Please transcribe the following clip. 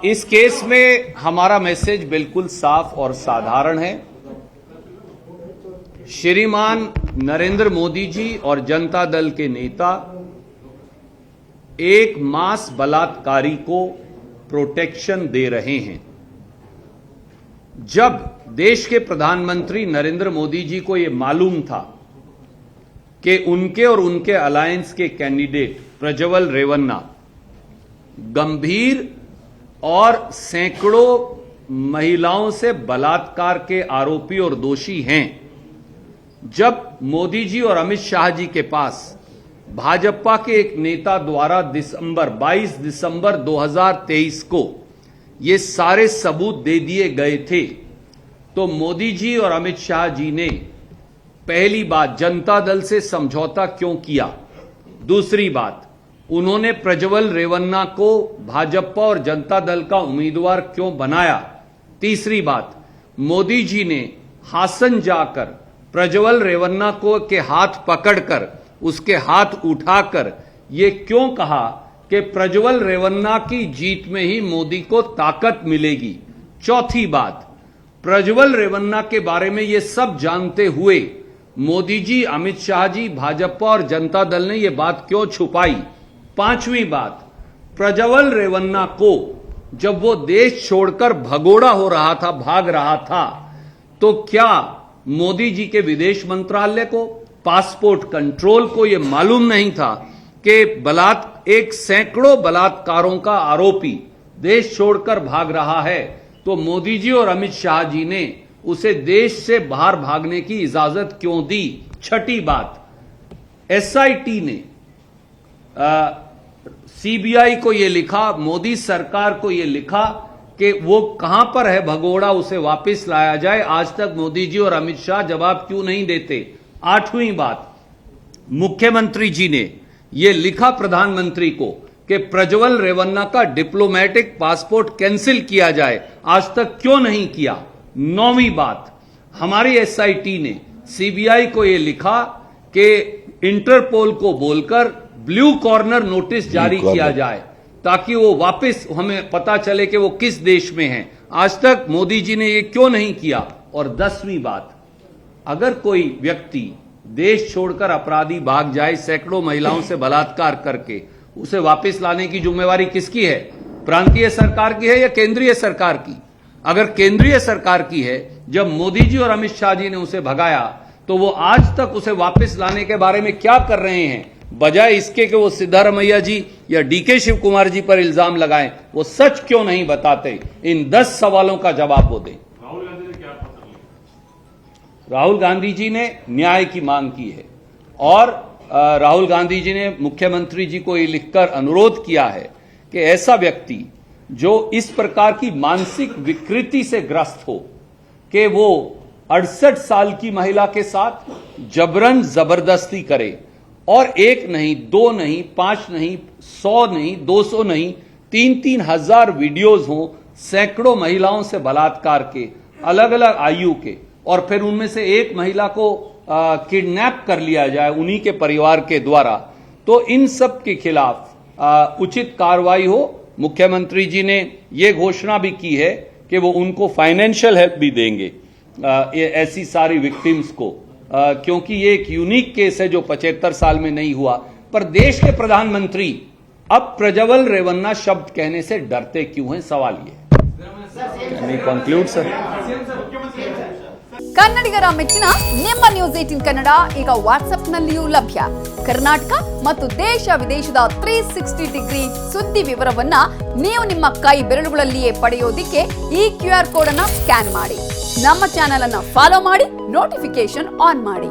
इस केस में हमारा मैसेज बिल्कुल साफ और साधारण है। श्रीमान नरेंद्र मोदी जी और जनता दल के नेता एक मास बलात्कारी को प्रोटेक्शन दे रहे हैं। जब देश के प्रधानमंत्री नरेंद्र मोदी जी को यह मालूम था कि उनके और उनके अलायंस के कैंडिडेट प्रज्वल रेवन्ना गंभीर और सैकड़ों महिलाओं से बलात्कार के आरोपी और दोषी हैं, जब मोदी जी और अमित शाह जी के पास भाजपा के एक नेता द्वारा 22 दिसंबर 2023 को ये सारे सबूत दे दिए गए थे, तो मोदी जी और अमित शाह जी ने पहली बात जनता दल से समझौता क्यों किया, दूसरी बात उन्होंने प्रज्वल रेवन्ना को भाजपा और जनता दल का उम्मीदवार क्यों बनाया, तीसरी बात मोदी जी ने हासन जाकर प्रज्वल रेवन्ना को के हाथ पकड़कर उसके हाथ उठाकर ये क्यों कहा कि प्रज्वल रेवन्ना की जीत में ही मोदी को ताकत मिलेगी, चौथी बात प्रज्वल रेवन्ना के बारे में ये सब जानते हुए मोदी जी, अमित शाह जी, भाजपा और जनता दल ने ये बात क्यों छुपाई, पांचवी बात प्रज्वल रेवन्ना को जब वो देश छोड़कर भगोड़ा हो रहा था, भाग रहा था, तो क्या मोदी जी के विदेश मंत्रालय को, पासपोर्ट कंट्रोल को यह मालूम नहीं था कि एक सैकड़ों बलात्कारों का आरोपी देश छोड़कर भाग रहा है, तो मोदी जी और अमित शाह जी ने उसे देश से बाहर भागने की इजाजत क्यों दी। छठी बात एसआईटी ने सीबीआई को यह लिखा, मोदी सरकार को यह लिखा कि वो कहां पर है भगोड़ा, उसे वापस लाया जाए, आज तक मोदी जी और अमित शाह जवाब क्यों नहीं देते। आठवीं बात मुख्यमंत्री जी ने यह लिखा प्रधानमंत्री को कि प्रज्वल रेवन्ना का डिप्लोमेटिक पासपोर्ट कैंसिल किया जाए, आज तक क्यों नहीं किया। नौवीं बात हमारी एसआईटी ने सीबीआई को यह लिखा कि इंटरपोल को बोलकर ब्लू कॉर्नर नोटिस जारी किया जाए ताकि वो वापस हमें पता चले कि वो किस देश में हैं, आज तक मोदी जी ने ये क्यों नहीं किया। और 10वीं बात अगर कोई व्यक्ति देश छोड़कर अपराधी भाग जाए, सैकड़ों महिलाओं से बलात्कार करके, उसे वापस लाने की जिम्मेवारी किसकी है, प्रांतीय सरकार की है या केंद्रीय सरकार की। अगर केंद्रीय सरकार की है, जब मोदी जी और अमित शाह जी ने उसे भगाया तो वो आज तक उसे वापस लाने के बारे में क्या कर रहे हैं, बजाय इसके कि वो सिद्धारमैया जी या डीके शिव कुमार जी पर इल्जाम लगाएं, वो सच क्यों नहीं बताते। इन 10 सवालों का जवाब वो दें। राहुल गांधी जी ने न्याय की मांग की है और राहुल गांधी जी ने मुख्यमंत्री जी को ये लिखकर अनुरोध किया है कि ऐसा व्यक्ति जो इस प्रकार की मानसिक विकृति से ग्रस्त हो कि वो 68 साल की महिला के साथ जबरन जबरदस्ती करे और 1 नहीं, 2 नहीं, 5 नहीं, 100 नहीं, 200 नहीं, 3-3 हजार वीडियोज हों सैकड़ों महिलाओं से बलात्कार के, अलग अलग आयु के, और फिर उनमें से एक महिला को किडनैप कर लिया जाए उन्हीं के परिवार के द्वारा, तो इन सब के खिलाफ उचित कार्रवाई हो। मुख्यमंत्री जी ने ये घोषणा भी की है कि वो उनको फाइनेंशियल हेल्प भी देंगे ऐसी सारी विक्टिम्स को, क्योंकि ये एक यूनिक केस है जो 75 साल में नहीं हुआ। पर देश के प्रधानमंत्री अब प्रज्वल रेवन्ना शब्द कहने से डरते क्यों हैं, सवाल ये। Conclude sir. ಕನ್ನಡಿಗರ ಮೆಚ್ಚಿನ ನಿಮ್ಮ ನ್ಯೂಸ್ 18 ಕನ್ನಡ ಈಗ ವಾಟ್ಸ್ಆಪ್ನಲ್ಲಿಯೂ ಲಭ್ಯ. ಕರ್ನಾಟಕ ಮತ್ತು ದೇಶ ವಿದೇಶದ 360 ಡಿಗ್ರಿ ಸುದ್ದಿ ವಿವರವನ್ನ ನೀವು ನಿಮ್ಮ ಕೈ ಬೆರಳುಗಳಲ್ಲಿಯೇ ಪಡೆಯೋದಿಕ್ಕೆ ಈ QR ಕೋಡ್ ಅನ್ನು ಸ್ಕ್ಯಾನ್ ಮಾಡಿ. ನಮ್ಮ ಚಾನೆಲ್ ಅನ್ನು ಫಾಲೋ ಮಾಡಿ, ನೋಟಿಫಿಕೇಶನ್ ಆನ್ ಮಾಡಿ.